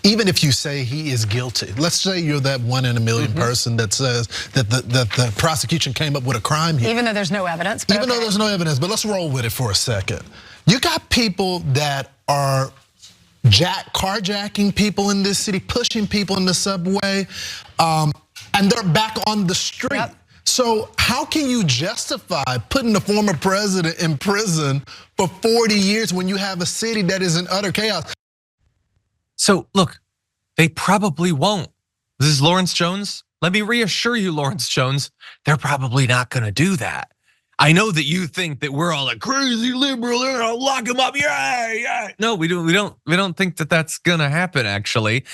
even if you say he is guilty, let's say you're that 1 in a million person that says that the prosecution came up with a crime here. Even though there's no evidence. Even though there's no evidence, but let's roll with it for a second. You got people that are carjacking people in this city, pushing people in the subway, and they're back on the street. Yep. So how can you justify putting the former president in prison for 40 years when you have a city that is in utter chaos? So look, they probably won't. This is Lawrence Jones. Let me reassure you, Lawrence Jones, they're probably not gonna do that. I know that you think that we're all a crazy liberal, they're gonna lock him up, yeah. No, we don't think that that's gonna happen, actually.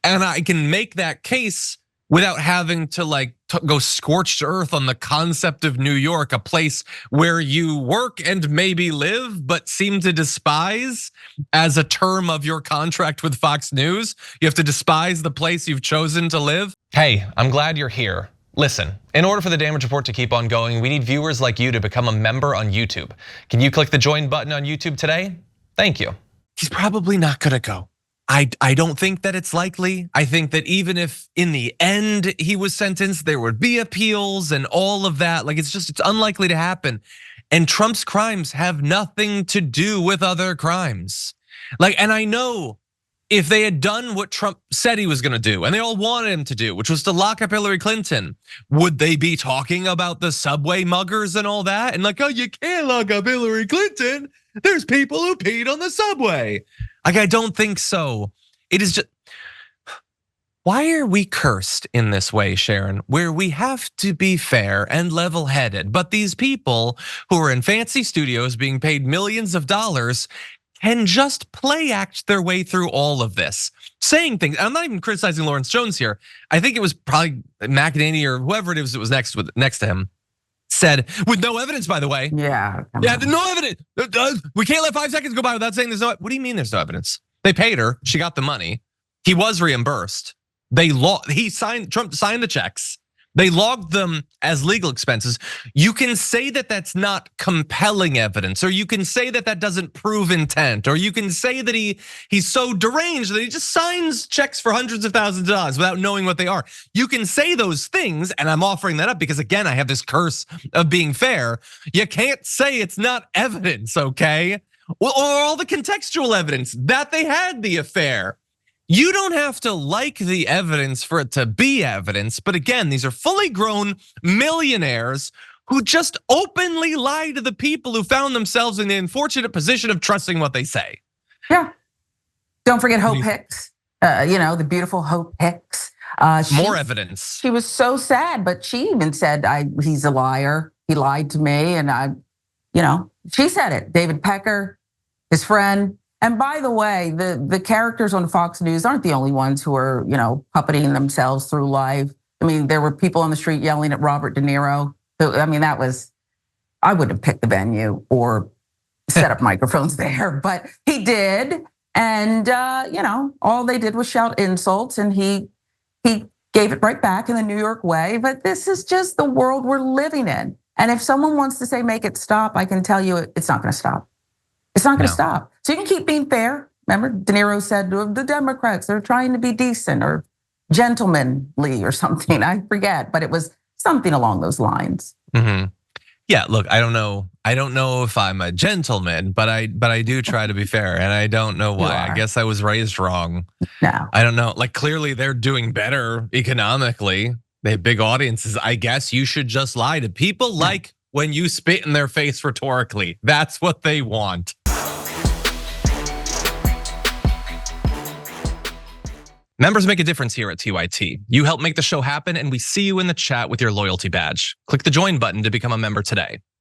And I can make that case without having to go scorched earth on the concept of New York, a place where you work and maybe live, but seem to despise as a term of your contract with Fox News. You have to despise the place you've chosen to live. Hey, I'm glad you're here. Listen, in order for the Damage Report to keep on going, we need viewers like you to become a member on YouTube. Can you click the join button on YouTube today? Thank you. He's probably not gonna go. I don't think that it's likely. I think that even if in the end he was sentenced, there would be appeals and all of that. It's unlikely to happen. And Trump's crimes have nothing to do with other crimes. And I know if they had done what Trump said he was gonna do, and they all wanted him to do, which was to lock up Hillary Clinton, would they be talking about the subway muggers and all that? And oh, you can't lock up Hillary Clinton. There's people who peed on the subway. I don't think so. It is just, why are we cursed in this way, Sharon, where we have to be fair and level-headed, but these people who are in fancy studios being paid millions of dollars can just play act their way through all of this, saying things. I'm not even criticizing Lawrence Jones here. I think it was probably McEnany or whoever it was that was next to him. Said, with no evidence, by the way. Yeah, no evidence. We can't let 5 seconds go by without saying there's no. What do you mean there's no evidence? They paid her. She got the money. He was reimbursed. Trump signed the checks. They logged them as legal expenses. You can say that that's not compelling evidence, or you can say that that doesn't prove intent, or you can say that he's so deranged that he just signs checks for hundreds of thousands of dollars without knowing what they are. You can say those things, and I'm offering that up because again, I have this curse of being fair. You can't say it's not evidence, okay? Or all the contextual evidence that they had the affair. You don't have to like the evidence for it to be evidence, but again, these are fully grown millionaires who just openly lie to the people who found themselves in the unfortunate position of trusting what they say. Yeah. Don't forget Hope Hicks, the beautiful Hope Hicks. More evidence. She was so sad, but she even said, he's a liar. He lied to me, and she said it. David Pecker, his friend. And by the way, the characters on Fox News aren't the only ones who are, puppeting themselves through life. I mean, there were people on the street yelling at Robert De Niro. I wouldn't have picked the venue or set up microphones there, but he did. And all they did was shout insults, and he gave it right back in the New York way. But this is just the world we're living in. And if someone wants to say make it stop, I can tell you it's not gonna stop. It's not gonna stop. So you can keep being fair. Remember, De Niro said the Democrats, they're trying to be decent or gentlemanly or something. I forget, but it was something along those lines. Yeah, look, I don't know if I'm a gentleman, but I do try to be fair, and I don't know why. I guess I was raised wrong. No. I don't know. Clearly they're doing better economically. They have big audiences. I guess you should just lie to people like when you spit in their face rhetorically. That's what they want. Members make a difference here at TYT. You help make the show happen, and we see you in the chat with your loyalty badge. Click the join button to become a member today.